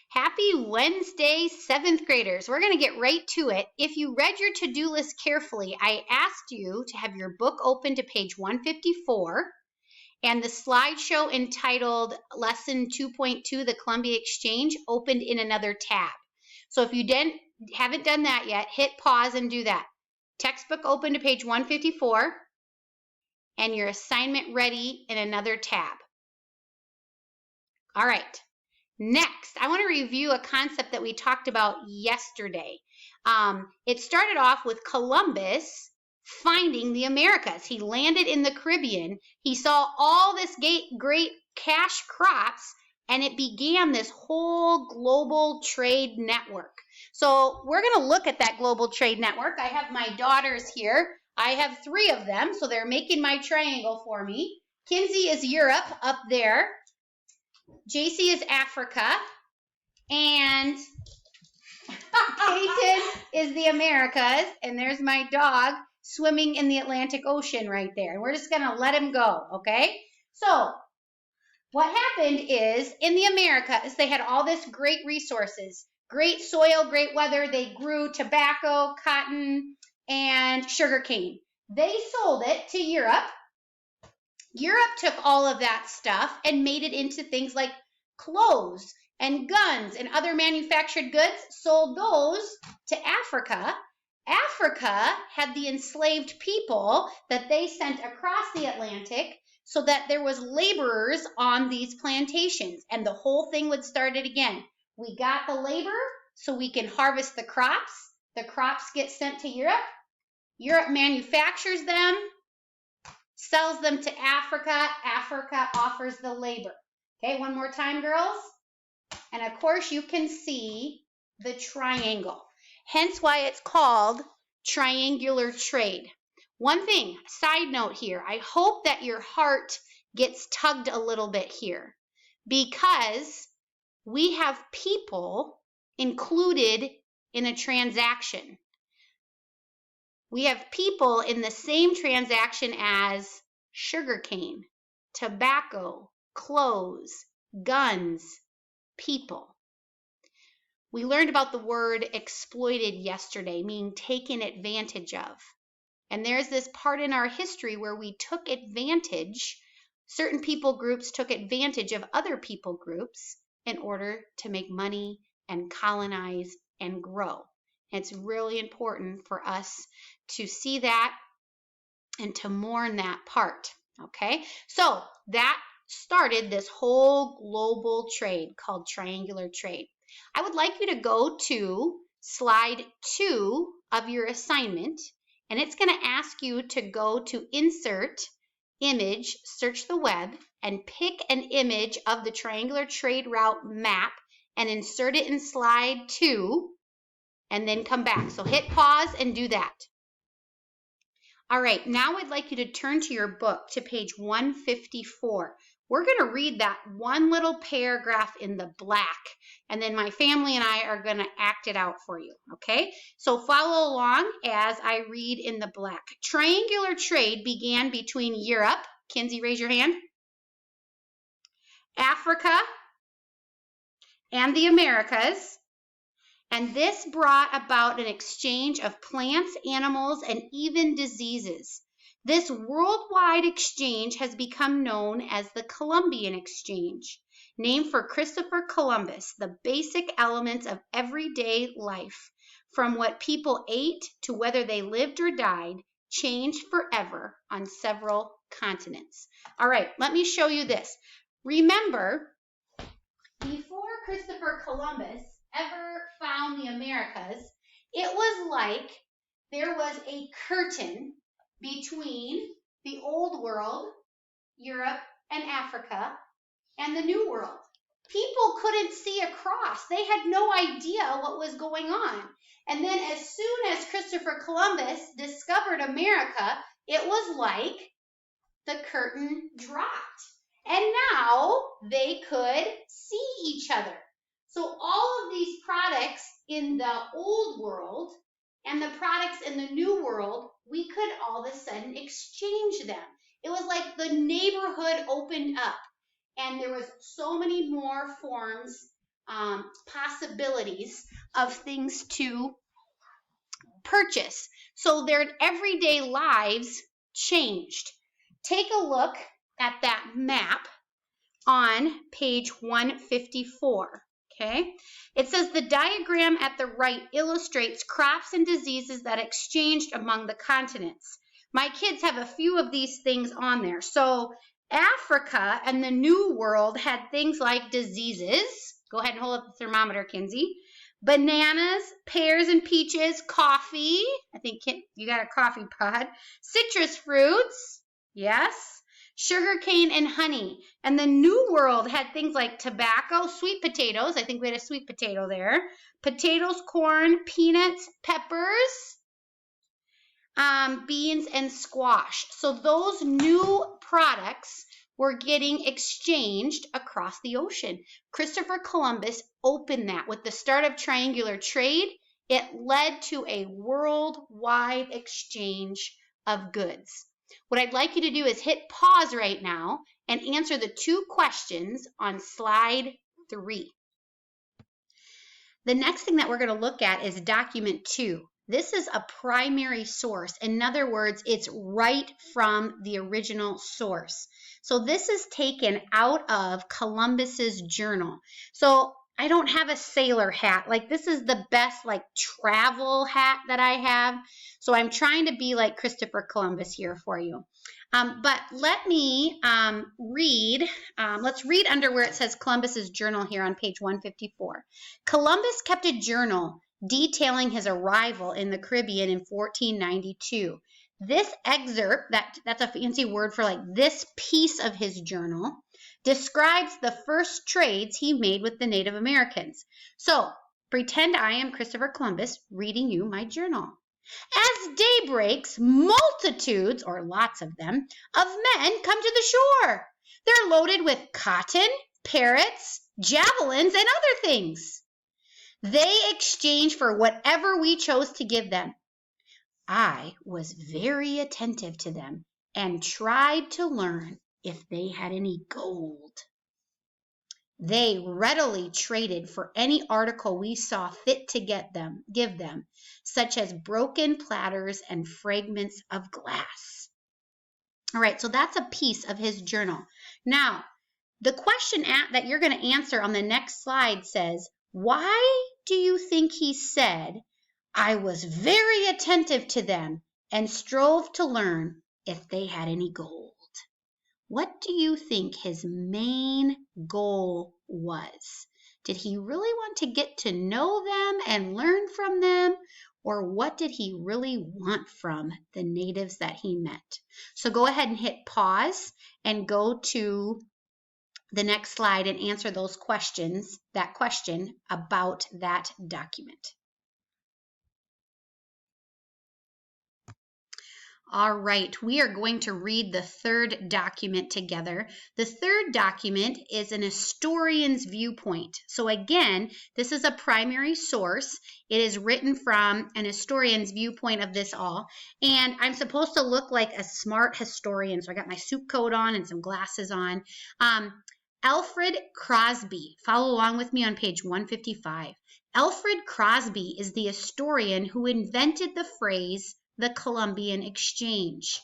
Happy Wednesday, 7th graders. We're going to get right to it. If you read your to-do list carefully, I asked you to have your book open to page 154 and the slideshow entitled Lesson 2.2, the Columbia Exchange, opened in another tab. So if you haven't done that yet, hit pause and do that. Textbook open to page 154 and your assignment ready in another tab. All right. Next, I want to review a concept that we talked about yesterday. It started off with Columbus finding the Americas. He landed in the Caribbean. He saw all this great cash crops, and it began this whole global trade network. So we're going to look at that global trade network. I have my daughters here. I have 3 of them, so they're making my triangle for me. Kinsey is Europe up there. JC is Africa, and Peyton is the Americas, and there's my dog swimming in the Atlantic Ocean right there. And we're just going to let him go, okay? So what happened is in the Americas, they had all this great resources, great soil, great weather. They grew tobacco, cotton, and sugarcane. They sold it to Europe. Europe took all of that stuff and made it into things like clothes and guns and other manufactured goods, sold those to Africa. Africa had the enslaved people that they sent across the Atlantic so that there was laborers on these plantations, and the whole thing would start it again. We got the labor so we can harvest the crops. The crops get sent to Europe. Europe manufactures them, sells them to Africa. Africa offers the labor. Okay, one more time, girls. And of course, you can see the triangle. Hence why it's called triangular trade. One thing, side note here, I hope that your heart gets tugged a little bit here because we have people included in a transaction. We have people in the same transaction as sugarcane, tobacco, clothes, guns, people. We learned about the word exploited yesterday, meaning taken advantage of. And there's this part in our history where we took advantage, certain people groups took advantage of other people groups in order to make money and colonize and grow. It's really important for us to see that and to mourn that part, okay? So that started this whole global trade called triangular trade. I would like you to go to slide 2 of your assignment, and it's going to ask you to go to Insert, Image, search the web, and pick an image of the triangular trade route map and insert it in slide 2, and then come back. So hit pause and do that. All right, now I'd like you to turn to your book to page 154. We're going to read that one little paragraph in the black, and then my family and I are going to act it out for you, okay? So follow along as I read in the black. Triangular trade began between Europe, Kinsey, raise your hand, Africa, and the Americas. And this brought about an exchange of plants, animals, and even diseases. This worldwide exchange has become known as the ColumbianExchange, named for Christopher Columbus. The basic elements of everyday life, from what people ate to whether they lived or died, changed forever on several continents. All right, let me show you this. Remember, before Christopher Columbus ever found the Americas, it was like there was a curtain between the old world, Europe and Africa, and the new world. People couldn't see across. They had no idea what was going on. And then as soon as Christopher Columbus discovered America, it was like the curtain dropped. And now they could see each other. So all of these products in the old world and the products in the new world, we could all of a sudden exchange them. It was like the neighborhood opened up, and there was so many more forms possibilities of things to purchase. So their everyday lives changed. Take a look at that map on page 154. Okay, it says the diagram at the right illustrates crops and diseases that exchanged among the continents. My kids have a few of these things on there. So Africa and the New World had things like diseases. Go ahead and hold up the thermometer, Kinsey. Bananas, pears and peaches, coffee. I think you got a coffee pod. Citrus fruits. Yes. Sugarcane and honey. And the New World had things like tobacco, sweet potatoes. I think we had a sweet potato there. Potatoes, corn, peanuts, peppers, beans, and squash. So those new products were getting exchanged across the ocean. Christopher Columbus opened that with the start of triangular trade. It led to a worldwide exchange of goods. What I'd like you to do is hit pause right now and answer the 2 questions on slide 3. The next thing that we're going to look at is document 2. This is a primary source. In other words, it's right from the original source. So this is taken out of Columbus's journal. So I don't have a sailor hat. Like, this is the best like travel hat that I have. So I'm trying to be like Christopher Columbus here for you. But let me read. Let's read under where it says Columbus's journal here on page 154. Columbus kept a journal detailing his arrival in the Caribbean in 1492. This excerpt, that's a fancy word for like this piece of his journal, describes the first trades he made with the Native Americans. So pretend I am Christopher Columbus reading you my journal. As day breaks, multitudes, or lots of them, of men come to the shore. They're loaded with cotton, parrots, javelins, and other things. They exchange for whatever we chose to give them. I was very attentive to them and tried to learn if they had any gold. They readily traded for any article we saw fit to give them, such as broken platters and fragments of glass. All right, so that's a piece of his journal. Now, the question that you're going to answer on the next slide says, why do you think he said, I was very attentive to them and strove to learn if they had any gold? What do you think his main goal was? Did he really want to get to know them and learn from them? Or what did he really want from the natives that he met? So go ahead and hit pause and go to the next slide and answer those questions, that question about that document. All right, we are going to read the 3rd document together. The 3rd document is an historian's viewpoint. So again, this is a primary source. It is written from an historian's viewpoint of this all. And I'm supposed to look like a smart historian. So I got my suit coat on and some glasses on. Alfred Crosby, follow along with me on page 155. Alfred Crosby is the historian who invented the phrase, the Columbian Exchange.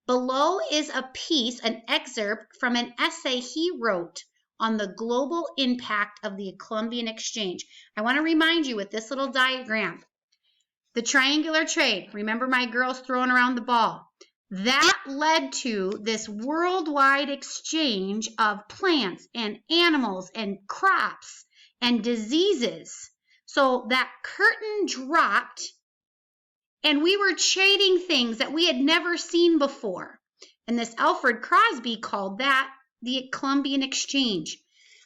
Below is an excerpt from an essay he wrote on the global impact of the Columbian Exchange. I want to remind you with this little diagram, the triangular trade, remember my girls throwing around the ball, that led to this worldwide exchange of plants and animals and crops and diseases. So that curtain dropped and we were trading things that we had never seen before. And this Alfred Crosby called that the Columbian Exchange.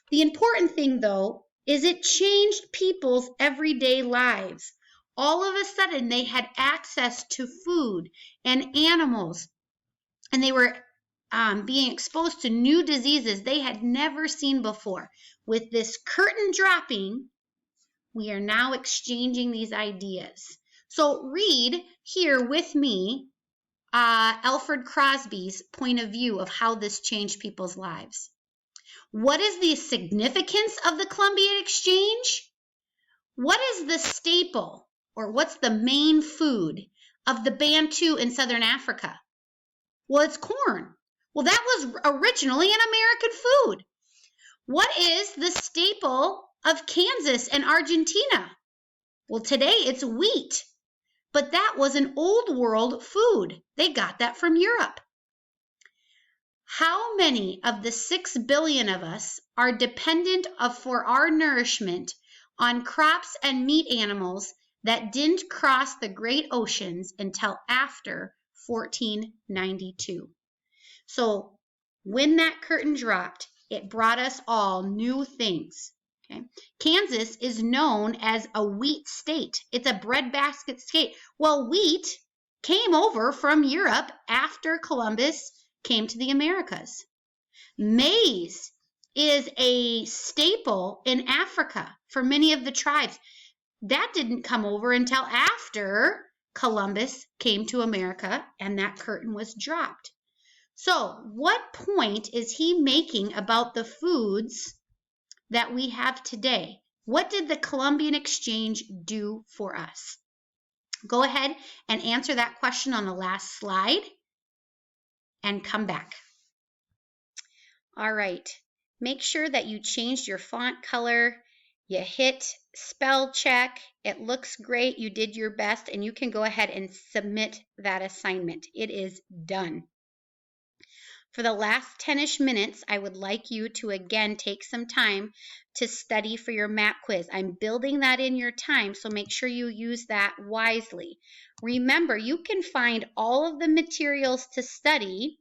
The important thing, though, is it changed people's everyday lives. All of a sudden, they had access to food and animals, and they were being exposed to new diseases they had never seen before. With this curtain dropping, we are now exchanging these ideas. So read here with me Alfred Crosby's point of view of how this changed people's lives. What is the significance of the Columbian Exchange? What is the staple, or what's the main food of the Bantu in Southern Africa? Well, it's corn. Well, that was originally an American food. What is the staple of Kansas and Argentina? Well, today it's wheat, but that was an old world food. They got that from Europe. How many of the 6 billion of us are dependent for our nourishment on crops and meat animals that didn't cross the great oceans until after 1492? So when that curtain dropped, it brought us all new things. Okay. Kansas is known as a wheat state. It's a breadbasket state. Well, wheat came over from Europe after Columbus came to the Americas. Maize is a staple in Africa for many of the tribes. That didn't come over until after Columbus came to America and that curtain was dropped. So, what point is he making about the foods that we have today? What did the Columbian Exchange do for us? Go ahead and answer that question on the last slide and come back. All right, make sure that you changed your font color. You hit spell check. It looks great. You did your best, and you can go ahead and submit that assignment. It is done. For the last 10-ish minutes, I would like you to again take some time to study for your map quiz. I'm building that in your time, so make sure you use that wisely. Remember, you can find all of the materials to study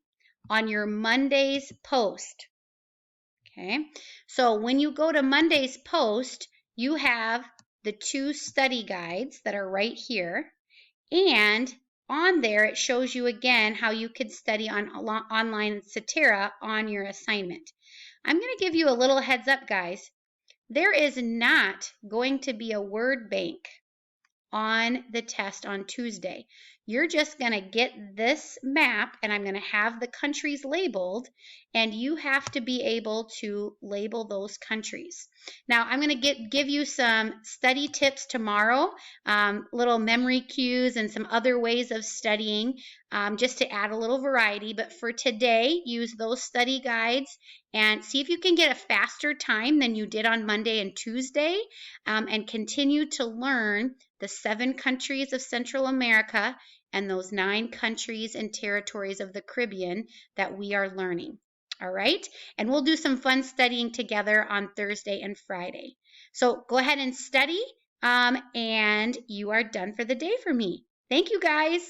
on your Monday's post. Okay, so when you go to Monday's post, you have the 2 study guides that are right here, and on there it shows you again how you could study on online Cetera on your assignment. I'm going to give you a little heads up, guys. There is not going to be a word bank on the test on Tuesday. You're just going to get this map, and I'm going to have the countries labeled, and you have to be able to label those countries. Now, I'm going to give you some study tips tomorrow, little memory cues and some other ways of studying, just to add a little variety. But for today, use those study guides and see if you can get a faster time than you did on Monday and Tuesday, and continue to learn the 7 countries of Central America and those 9 countries and territories of the Caribbean that we are learning. All right? And we'll do some fun studying together on Thursday and Friday. So go ahead and study, and you are done for the day for me. Thank you, guys.